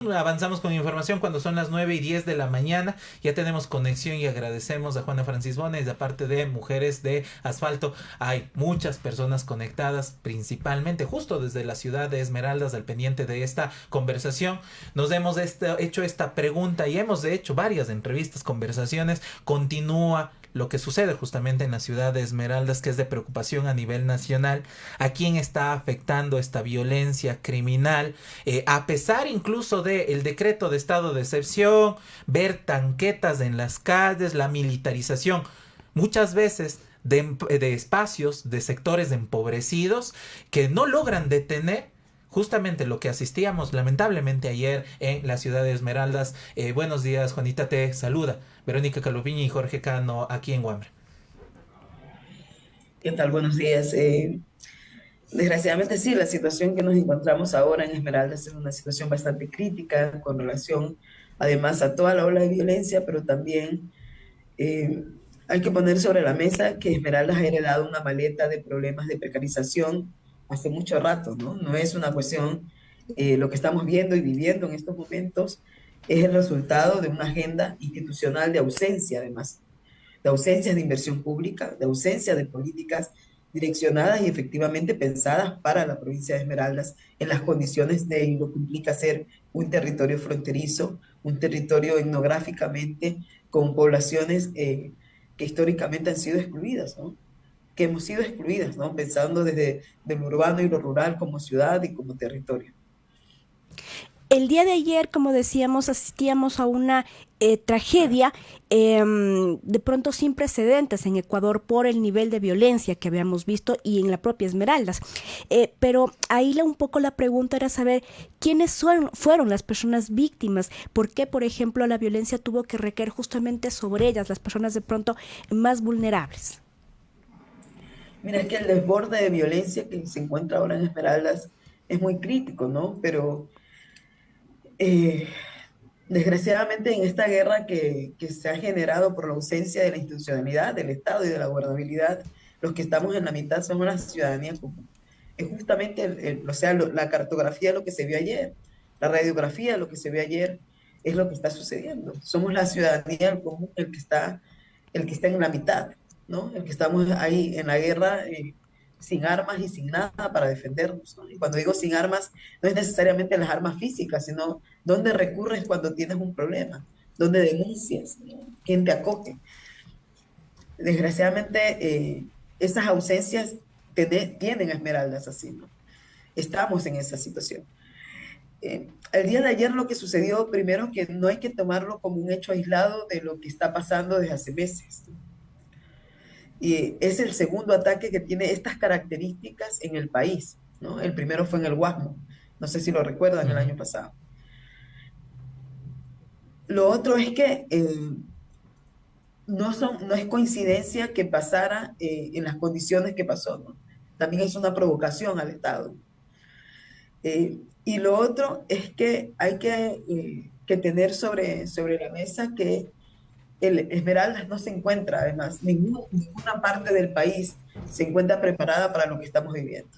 Avanzamos con información cuando son las 9:10 de la mañana. Ya tenemos conexión y agradecemos a Juana Francis Bones. De parte de Mujeres de Asfalto, hay muchas personas conectadas, principalmente justo desde la ciudad de Esmeraldas, al pendiente de esta conversación. Nos hemos hecho esta pregunta y hemos hecho varias entrevistas, conversaciones. Continúa lo que sucede justamente en la ciudad de Esmeraldas, que es de preocupación a nivel nacional. ¿A quién está afectando esta violencia criminal? A pesar incluso del decreto de estado de excepción, ver tanquetas en las calles, la militarización, muchas veces de espacios, de sectores empobrecidos que no logran detener justamente lo que asistíamos lamentablemente ayer en la ciudad de Esmeraldas. Buenos días, Juanita, te saluda Verónica Calopiña y Jorge Cano aquí en Guambre. ¿Qué tal? Buenos días. Desgraciadamente sí, la situación que nos encontramos ahora en Esmeraldas es una situación bastante crítica con relación además a toda la ola de violencia, pero también eh, hay que poner sobre la mesa que Esmeraldas ha heredado una maleta de problemas de precarización hace mucho rato, ¿no? No es una cuestión, lo que estamos viendo y viviendo en estos momentos es el resultado de una agenda institucional de ausencia, además de ausencias de inversión pública, de ausencia de políticas direccionadas y efectivamente pensadas para la provincia de Esmeraldas en las condiciones de lo que implica ser un territorio fronterizo, un territorio etnográficamente con poblaciones que históricamente han sido excluidas, ¿no? Que hemos sido excluidas, ¿no? Pensando desde lo urbano y lo rural como ciudad y como territorio. El día de ayer, como decíamos, asistíamos a una tragedia de pronto sin precedentes en Ecuador por el nivel de violencia que habíamos visto y en la propia Esmeraldas. Pero ahí un poco la pregunta era saber quiénes fueron las personas víctimas, por qué, por ejemplo, la violencia tuvo que recaer justamente sobre ellas, las personas de pronto más vulnerables. Mira, es que el desborde de violencia que se encuentra ahora en Esmeraldas es muy crítico, ¿no? Pero eh, desgraciadamente, en esta guerra que se ha generado por la ausencia de la institucionalidad, del Estado y de la gobernabilidad, los que estamos en la mitad somos la ciudadanía común. Es justamente, o sea, la cartografía de lo que se vio ayer, la radiografía de lo que se vio ayer es lo que está sucediendo. Somos la ciudadanía común el que está en la mitad, ¿no? El que estamos ahí en la guerra sin armas y sin nada para defendernos, ¿no? Y cuando digo sin armas, no es necesariamente las armas físicas, sino dónde recurres cuando tienes un problema, dónde denuncias, ¿no? ¿Quién te acoge? Desgraciadamente, esas ausencias tienen a Esmeraldas así, ¿no? Estamos en esa situación. El día de ayer lo que sucedió, primero que no hay que tomarlo como un hecho aislado de lo que está pasando desde hace meses, ¿no? Y es el segundo ataque que tiene estas características en el país, ¿no? El primero fue en el Guasmo, no sé si lo recuerdan, Uh el -huh. año pasado. Lo otro es que no es coincidencia que pasara en las condiciones que pasó, ¿no? También es una provocación al Estado. Y lo otro es que hay que tener sobre la mesa que el Esmeraldas no se encuentra, además, ninguna parte del país se encuentra preparada para lo que estamos viviendo.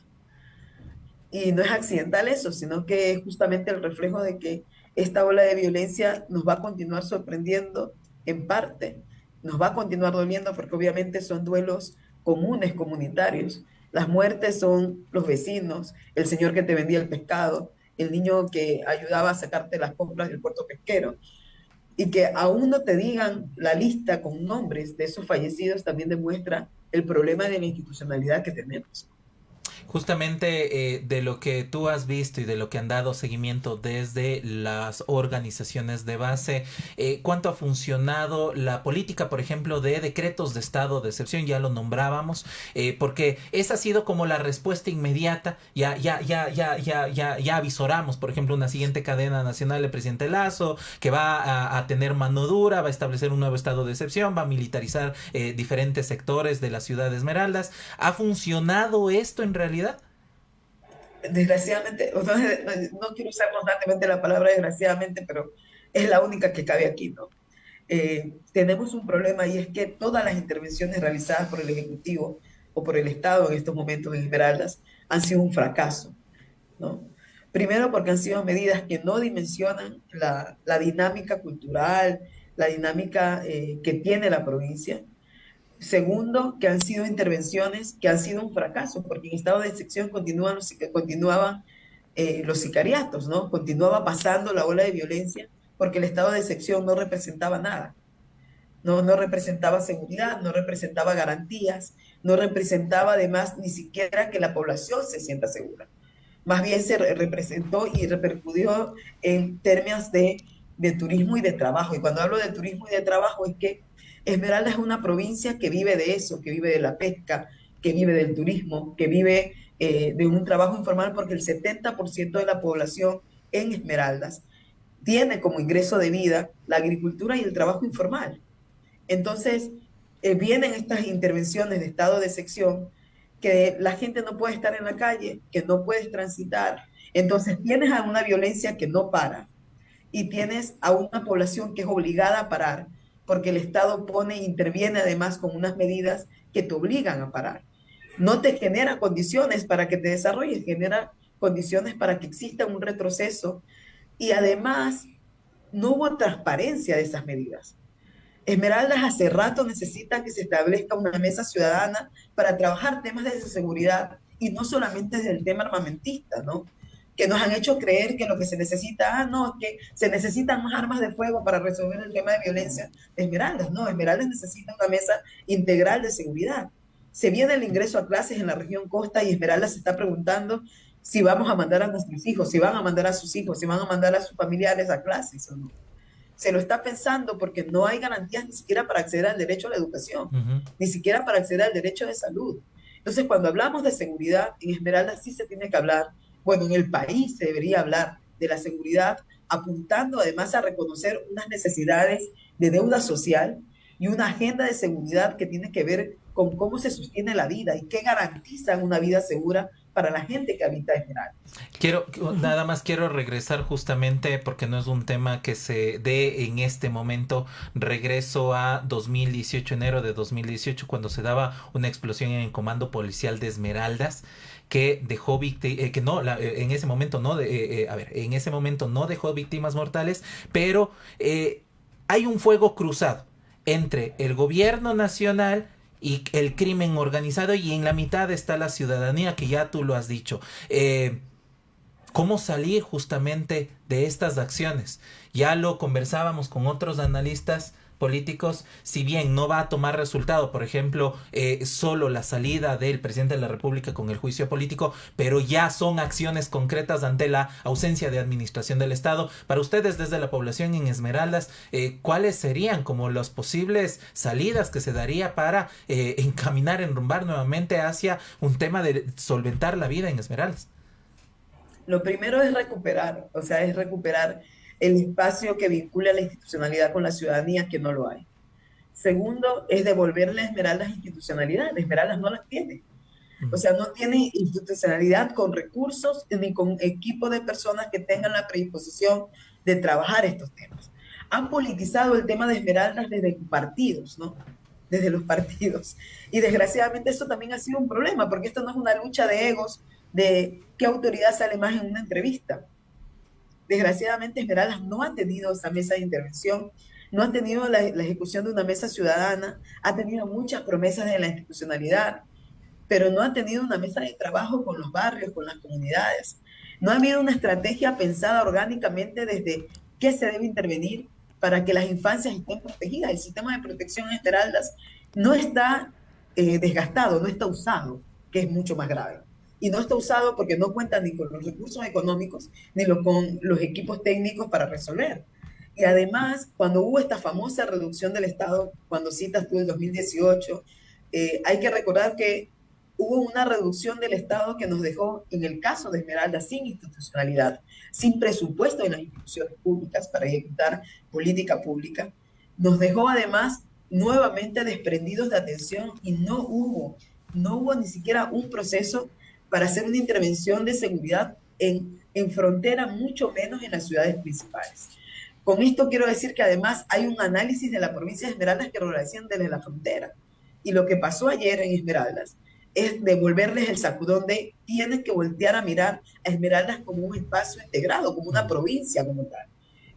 Y no es accidental eso, sino que es justamente el reflejo de que esta ola de violencia nos va a continuar sorprendiendo en parte, nos va a continuar doliendo porque obviamente son duelos comunes, comunitarios. Las muertes son los vecinos, el señor que te vendía el pescado, el niño que ayudaba a sacarte las compras del puerto pesquero. Y que aún no te digan la lista con nombres de esos fallecidos también demuestra el problema de la institucionalidad que tenemos. Justamente de lo que tú has visto y de lo que han dado seguimiento desde las organizaciones de base, ¿cuánto ha funcionado la política, por ejemplo, de decretos de estado de excepción? Ya lo nombrábamos, porque esa ha sido como la respuesta inmediata. Ya avisoramos, por ejemplo, una siguiente cadena nacional del presidente Lazo, que va a tener mano dura, va a establecer un nuevo estado de excepción, va a militarizar diferentes sectores de la ciudad de Esmeraldas. ¿Ha funcionado esto en realidad? Desgraciadamente, no quiero usar constantemente la palabra desgraciadamente, pero es la única que cabe aquí, ¿no? Tenemos un problema y es que todas las intervenciones realizadas por el Ejecutivo o por el Estado en estos momentos en Esmeraldas han sido un fracaso, ¿no? Primero porque han sido medidas que no dimensionan la dinámica cultural, la dinámica que tiene la provincia. Segundo, que han sido intervenciones que han sido un fracaso, porque en estado de excepción continuaban los sicariatos, ¿no? Continuaba pasando la ola de violencia porque el estado de excepción no representaba nada. No representaba seguridad, no representaba garantías, no representaba además ni siquiera que la población se sienta segura. Más bien se representó y repercutió en términos de turismo y de trabajo. Y cuando hablo de turismo y de trabajo es que Esmeralda es una provincia que vive de eso, que vive de la pesca, que vive del turismo, que vive de un trabajo informal, porque el 70% de la población en Esmeraldas tiene como ingreso de vida la agricultura y el trabajo informal. Entonces, vienen estas intervenciones de estado de excepción, que la gente no puede estar en la calle, que no puedes transitar. Entonces, tienes a una violencia que no para y tienes a una población que es obligada a parar, porque el Estado interviene además con unas medidas que te obligan a parar. No te genera condiciones para que te desarrolles, genera condiciones para que exista un retroceso y además no hubo transparencia de esas medidas. Esmeraldas hace rato necesita que se establezca una mesa ciudadana para trabajar temas de seguridad y no solamente desde el tema armamentista, ¿no? Que nos han hecho creer que lo que se necesita, no, que se necesitan más armas de fuego para resolver el tema de violencia. Esmeraldas, no, Esmeraldas necesita una mesa integral de seguridad. Se viene el ingreso a clases en la región costa y Esmeraldas se está preguntando si vamos a mandar a nuestros hijos, si van a mandar a sus hijos, si van a mandar a sus familiares a clases o no. Se lo está pensando porque no hay garantías ni siquiera para acceder al derecho a la educación, ni siquiera para acceder al derecho de salud. Entonces, cuando hablamos de seguridad, en Esmeraldas sí se tiene que hablar, bueno, en el país se debería hablar de la seguridad, apuntando además a reconocer unas necesidades de deuda social y una agenda de seguridad que tiene que ver con cómo se sostiene la vida y qué garantizan una vida segura para la gente que habita Esmeraldas. Nada más quiero regresar justamente porque no es un tema que se dé en este momento. Regreso a 2018, enero de 2018, cuando se daba una explosión en el comando policial de Esmeraldas que dejó en ese momento no dejó víctimas mortales, pero hay un fuego cruzado entre el gobierno nacional y el crimen organizado, y en la mitad está la ciudadanía, que ya tú lo has dicho. ¿Cómo salir justamente de estas acciones? Ya lo conversábamos con otros analistas políticos, si bien no va a tomar resultado, por ejemplo, solo la salida del presidente de la República con el juicio político, pero ya son acciones concretas ante la ausencia de administración del Estado. Para ustedes, desde la población en Esmeraldas, ¿cuáles serían como las posibles salidas que se daría para enrumbar nuevamente hacia un tema de solventar la vida en Esmeraldas? Lo primero es recuperar el espacio que vincula la institucionalidad con la ciudadanía, que no lo hay. Segundo, es devolverle a Esmeraldas institucionalidad. Esmeraldas no las tiene. O sea, no tiene institucionalidad con recursos ni con equipo de personas que tengan la predisposición de trabajar estos temas. Han politizado el tema de Esmeraldas desde partidos, ¿no? Desde los partidos. Y desgraciadamente eso también ha sido un problema, porque esto no es una lucha de egos, de qué autoridad sale más en una entrevista. Desgraciadamente Esmeraldas no ha tenido esa mesa de intervención, no ha tenido la ejecución de una mesa ciudadana, ha tenido muchas promesas de la institucionalidad, pero no ha tenido una mesa de trabajo con los barrios, con las comunidades. No ha habido una estrategia pensada orgánicamente desde qué se debe intervenir para que las infancias estén protegidas. El sistema de protección en Esmeraldas no está desgastado, no está usado, que es mucho más grave. Y no está usado porque no cuenta ni con los recursos económicos ni con los equipos técnicos para resolver. Y además, cuando hubo esta famosa reducción del Estado, cuando citas tú el 2018, hay que recordar que hubo una reducción del Estado que nos dejó, en el caso de Esmeralda, sin institucionalidad, sin presupuesto en las instituciones públicas para ejecutar política pública. Nos dejó además nuevamente desprendidos de atención y no hubo ni siquiera un proceso para hacer una intervención de seguridad en frontera, mucho menos en las ciudades principales. Con esto quiero decir que además hay un análisis de la provincia de Esmeraldas que lo hacían desde la frontera. Y lo que pasó ayer en Esmeraldas es devolverles el sacudón de tienen que voltear a mirar a Esmeraldas como un espacio integrado, como una provincia como tal.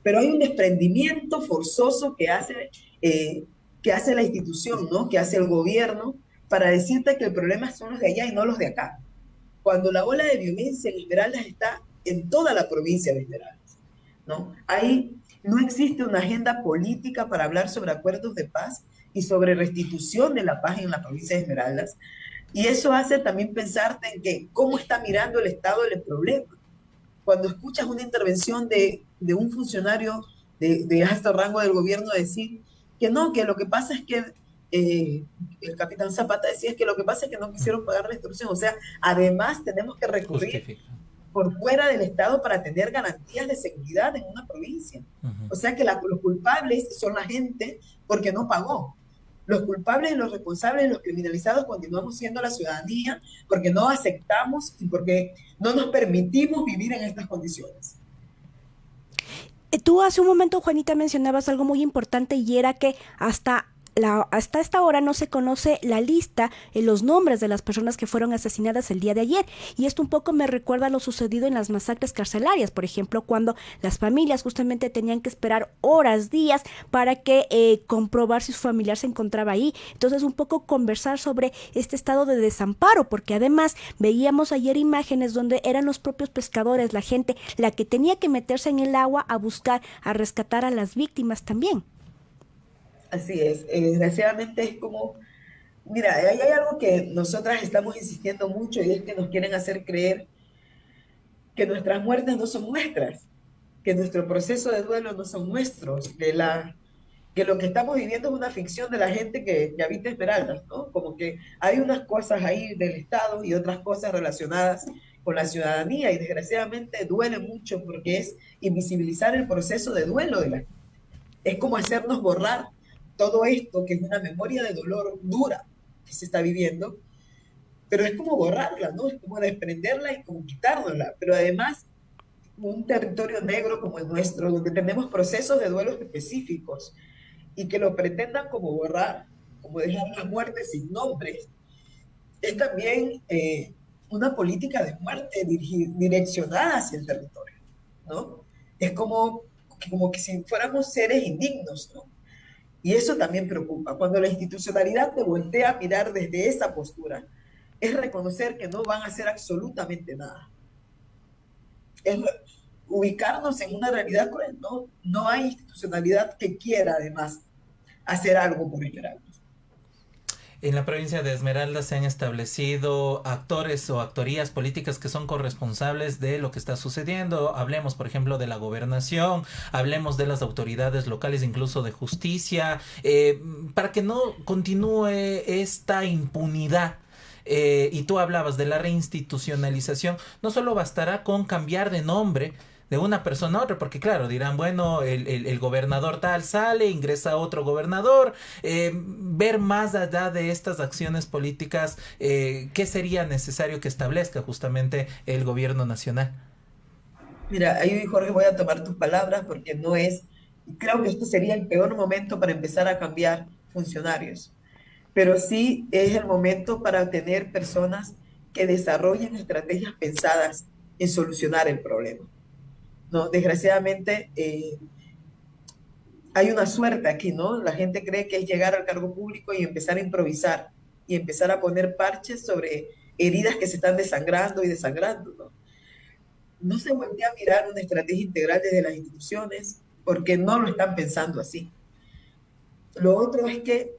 Pero hay un desprendimiento forzoso que hace la institución, ¿no? Que hace el gobierno para decirte que el problema son los de allá y no los de acá. Cuando la ola de violencia en Esmeraldas está en toda la provincia de Esmeraldas, ¿no? Ahí no existe una agenda política para hablar sobre acuerdos de paz y sobre restitución de la paz en la provincia de Esmeraldas. Y eso hace también pensarte en que cómo está mirando el Estado el problema. Cuando escuchas una intervención de un funcionario de alto rango del gobierno decir que no, que lo que pasa es que el capitán Zapata decía que lo que pasa es que no quisieron pagar la extorsión. O sea, además tenemos que recurrir por fuera del Estado para tener garantías de seguridad en una provincia. O sea que los culpables son la gente porque no pagó. Los culpables y los responsables y los criminalizados continuamos siendo la ciudadanía porque no aceptamos y porque no nos permitimos vivir en estas condiciones. Tú hace un momento, Juanita, mencionabas algo muy importante y era que hasta esta hora no se conoce la lista, los nombres de las personas que fueron asesinadas el día de ayer. Y esto un poco me recuerda a lo sucedido en las masacres carcelarias, por ejemplo, cuando las familias justamente tenían que esperar horas, días, para que comprobar si su familiar se encontraba ahí. Entonces, un poco conversar sobre este estado de desamparo, porque además veíamos ayer imágenes donde eran los propios pescadores, la gente, la que tenía que meterse en el agua a buscar, a rescatar a las víctimas también. Así es, desgraciadamente es como, mira, hay algo que nosotras estamos insistiendo mucho y es que nos quieren hacer creer que nuestras muertes no son nuestras, que nuestro proceso de duelo no son nuestros, que lo que estamos viviendo es una ficción de la gente que habita Esmeraldas, ¿no? Como que hay unas cosas ahí del Estado y otras cosas relacionadas con la ciudadanía y desgraciadamente duele mucho porque es invisibilizar el proceso de duelo de la gente. Es como hacernos borrar todo esto, que es una memoria de dolor dura que se está viviendo, pero es como borrarla, ¿no? Es como desprenderla y como quitárnosla, pero además un territorio negro como el nuestro, donde tenemos procesos de duelos específicos y que lo pretendan como borrar, como dejar la muerte sin nombre, es también una política de muerte direccionada hacia el territorio, ¿no? Es como que si fuéramos seres indignos, ¿no? Y eso también preocupa. Cuando la institucionalidad te voltea a mirar desde esa postura, es reconocer que no van a hacer absolutamente nada. Es ubicarnos en una realidad cruel, ¿no? No hay institucionalidad que quiera, además, hacer algo por Esmeraldas. En la provincia de Esmeraldas se han establecido actores o actorías políticas que son corresponsables de lo que está sucediendo. Hablemos, por ejemplo, de la gobernación, hablemos de las autoridades locales, incluso de justicia, para que no continúe esta impunidad. Y tú hablabas de la reinstitucionalización. No solo bastará con cambiar de nombre de una persona a otra, porque claro, dirán, bueno, el gobernador tal sale, ingresa otro gobernador, ver más allá de estas acciones políticas, ¿qué sería necesario que establezca justamente el gobierno nacional? Mira, ahí Jorge voy a tomar tus palabras porque no es, creo que este sería el peor momento para empezar a cambiar funcionarios, pero sí es el momento para tener personas que desarrollen estrategias pensadas en solucionar el problema. No, desgraciadamente hay una suerte aquí, ¿no? La gente cree que es llegar al cargo público y empezar a improvisar y empezar a poner parches sobre heridas que se están desangrando y desangrando, ¿no? No se voltea a mirar una estrategia integral desde las instituciones porque no lo están pensando así. Lo otro es que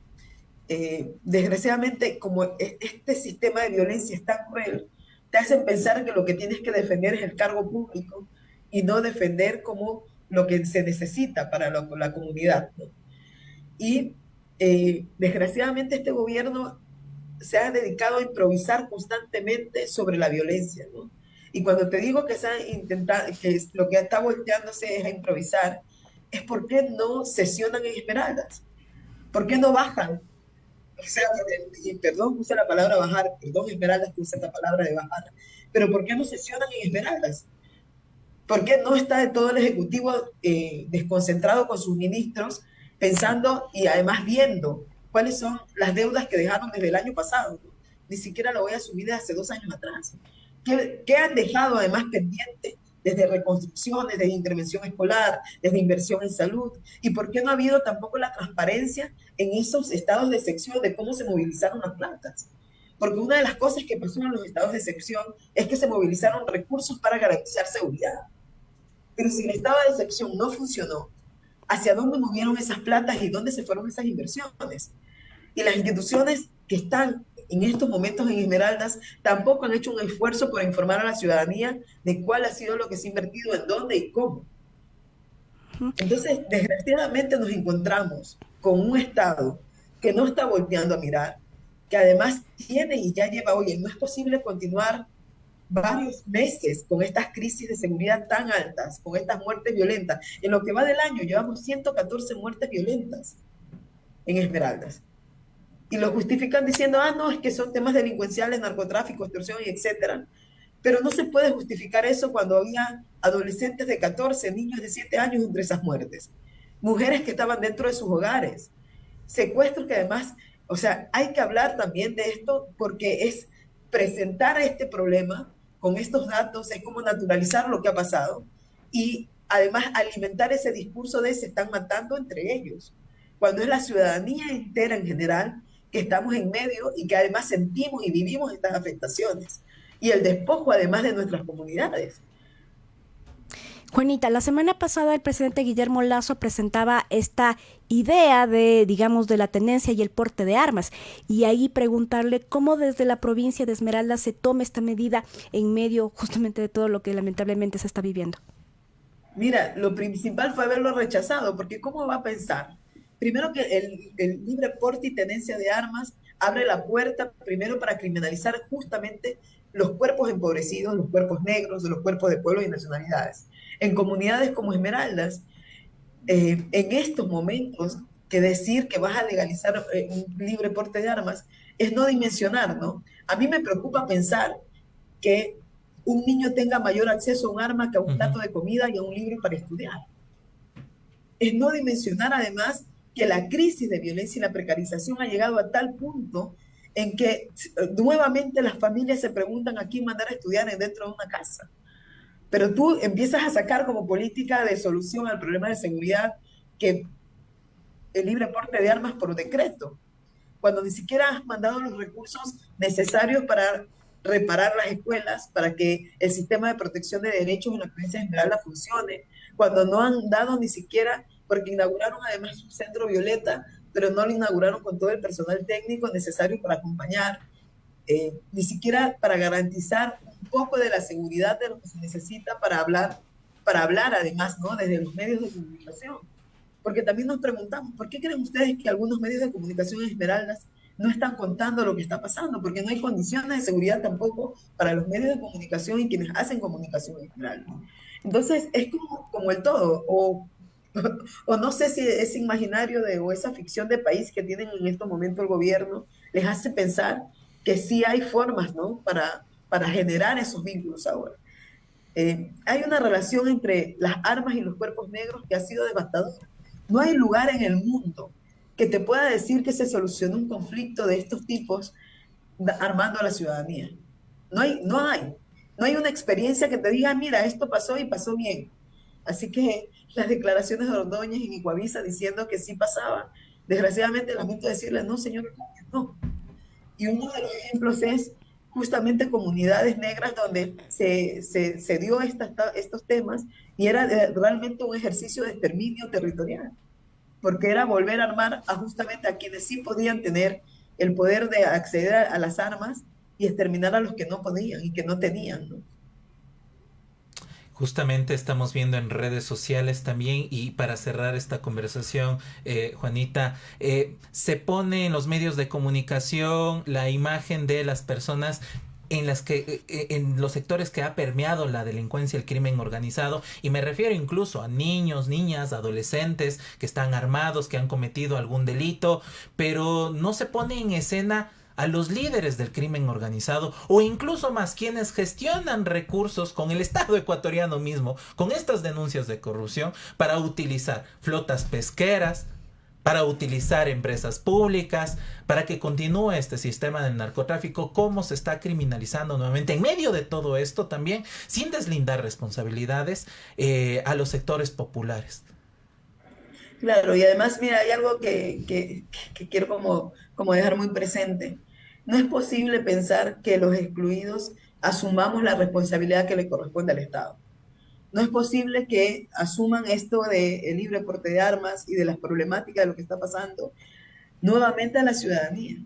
desgraciadamente como este sistema de violencia es tan cruel, te hacen pensar que lo que tienes que defender es el cargo público y no defender como lo que se necesita para la comunidad, ¿no? Y desgraciadamente este gobierno se ha dedicado a improvisar constantemente sobre la violencia, ¿no? Y cuando te digo que se ha intentado, que lo que está volteándose es a improvisar, es por qué no sesionan en Esmeraldas, por qué no bajan. O sea, y perdón, puse la palabra bajar, perdón Esmeraldas que usa esta palabra de bajar, pero ¿por qué no sesionan en Esmeraldas? ¿Por qué no está todo el Ejecutivo desconcentrado con sus ministros, pensando y además viendo cuáles son las deudas que dejaron desde el año pasado, ¿no? ni siquiera lo voy a asumir desde hace 2 años atrás. ¿Qué han dejado además pendiente desde reconstrucciones, desde intervención escolar, desde inversión en salud? ¿Y por qué no ha habido tampoco la transparencia en esos estados de excepción de cómo se movilizaron las plantas? Porque una de las cosas que pasó en los estados de excepción es que se movilizaron recursos para garantizar seguridad. Pero si el estado de excepción no funcionó, ¿hacia dónde movieron esas plantas y dónde se fueron esas inversiones? Y las instituciones que están en estos momentos en Esmeraldas tampoco han hecho un esfuerzo por informar a la ciudadanía de cuál ha sido lo que se ha invertido, en dónde y cómo. Entonces, desgraciadamente nos encontramos con un Estado que no está volteando a mirar, que además tiene y ya lleva, oye, no es posible continuar varios meses con estas crisis de seguridad tan altas, con estas muertes violentas. En lo que va del año llevamos 114 muertes violentas en Esmeraldas. Y lo justifican diciendo, no, es que son temas delincuenciales, narcotráfico, extorsión y etcétera. Pero no se puede justificar eso cuando había adolescentes de 14, niños de 7 años entre esas muertes. Mujeres que estaban dentro de sus hogares. Secuestros que además, o sea, hay que hablar también de esto porque es presentar este problema con estos datos, es como naturalizar lo que ha pasado y además alimentar ese discurso de se están matando entre ellos, cuando es la ciudadanía entera en general que estamos en medio y que además sentimos y vivimos estas afectaciones y el despojo además de nuestras comunidades. Juanita, la semana pasada el presidente Guillermo Lasso presentaba esta idea de, digamos, de la tenencia y el porte de armas, y ahí preguntarle cómo desde la provincia de Esmeraldas se toma esta medida en medio justamente de todo lo que lamentablemente se está viviendo. Mira, lo principal fue haberlo rechazado, porque ¿cómo va a pensar? Primero que el libre porte y tenencia de armas abre la puerta primero para criminalizar justamente los cuerpos empobrecidos, los cuerpos negros, los cuerpos de pueblos y nacionalidades. En comunidades como Esmeraldas, en estos momentos, que decir que vas a legalizar un libre porte de armas es no dimensionar, ¿no? A mí me preocupa pensar que un niño tenga mayor acceso a un arma que a un plato de comida y a un libro para estudiar. Es no dimensionar además que la crisis de violencia y la precarización ha llegado a tal punto en que nuevamente las familias se preguntan a quién mandar a estudiar dentro de una casa. Pero tú empiezas a sacar como política de solución al problema de seguridad que el libre porte de armas por decreto, cuando ni siquiera has mandado los recursos necesarios para reparar las escuelas, para que el sistema de protección de derechos en la provincia de Esmeralda funcione, cuando no han dado ni siquiera, porque inauguraron además un centro Violeta, pero no lo inauguraron con todo el personal técnico necesario para acompañar, ni siquiera para garantizar un poco de la seguridad de lo que se necesita para hablar además, ¿no? Desde los medios de comunicación. Porque también nos preguntamos, ¿por qué creen ustedes que algunos medios de comunicación en Esmeraldas no están contando lo que está pasando? Porque no hay condiciones de seguridad tampoco para los medios de comunicación y quienes hacen comunicación en Esmeraldas. Entonces, es como el todo, o no sé si ese imaginario o esa ficción de país que tienen en estos momentos el gobierno les hace pensar que sí hay formas, ¿no? para generar esos vínculos ahora. Hay una relación entre las armas y los cuerpos negros que ha sido devastadora. No hay lugar en el mundo que te pueda decir que se solucionó un conflicto de estos tipos armando a la ciudadanía. No hay una experiencia que te diga, mira, esto pasó y pasó bien. Así que las declaraciones de Ordóñez en Icuavisa diciendo que sí pasaba, desgraciadamente lamento decirle, no, señor, no. Y uno de los ejemplos es justamente comunidades negras donde se dio estos temas y era realmente un ejercicio de exterminio territorial, porque era volver a armar justamente a quienes sí podían tener el poder de acceder a las armas y exterminar a los que no podían y que no tenían, ¿no? Justamente estamos viendo en redes sociales también, y para cerrar esta conversación, Juanita, se pone en los medios de comunicación la imagen de las personas en las que en los sectores que ha permeado la delincuencia, el crimen organizado, y me refiero incluso a niños, niñas, adolescentes que están armados, que han cometido algún delito, pero no se pone en escena a los líderes del crimen organizado, o incluso más quienes gestionan recursos con el Estado ecuatoriano mismo, con estas denuncias de corrupción, para utilizar flotas pesqueras, para utilizar empresas públicas, para que continúe este sistema del narcotráfico, cómo se está criminalizando nuevamente en medio de todo esto también, sin deslindar responsabilidades a los sectores populares. Claro, y además, mira, hay algo que quiero como dejar muy presente. No es posible pensar que los excluidos asumamos la responsabilidad que le corresponde al Estado. No es posible que asuman esto del libre porte de armas y de las problemáticas de lo que está pasando nuevamente a la ciudadanía.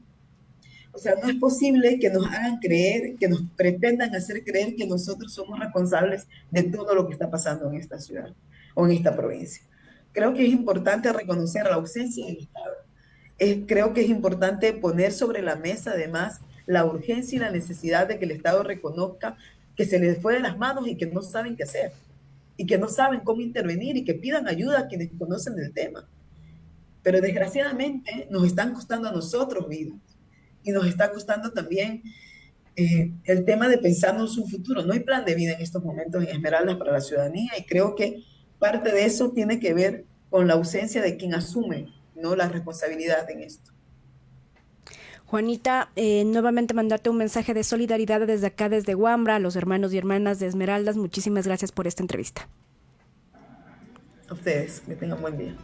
O sea, no es posible que nos hagan creer, que nos pretendan hacer creer que nosotros somos responsables de todo lo que está pasando en esta ciudad o en esta provincia. Creo que es importante reconocer la ausencia del Estado. Creo que es importante poner sobre la mesa, además, la urgencia y la necesidad de que el Estado reconozca que se les fue de las manos y que no saben qué hacer, y que no saben cómo intervenir, y que pidan ayuda a quienes conocen el tema. Pero desgraciadamente nos están costando a nosotros vidas, y nos está costando también el tema de pensarnos un futuro. No hay plan de vida en estos momentos en Esmeraldas para la ciudadanía, y creo que parte de eso tiene que ver con la ausencia de quien asume, ¿no?, la responsabilidad en esto. Juanita, nuevamente mandarte un mensaje de solidaridad desde acá, desde Huambra, a los hermanos y hermanas de Esmeraldas. Muchísimas gracias por esta entrevista. A ustedes, que tengan buen día.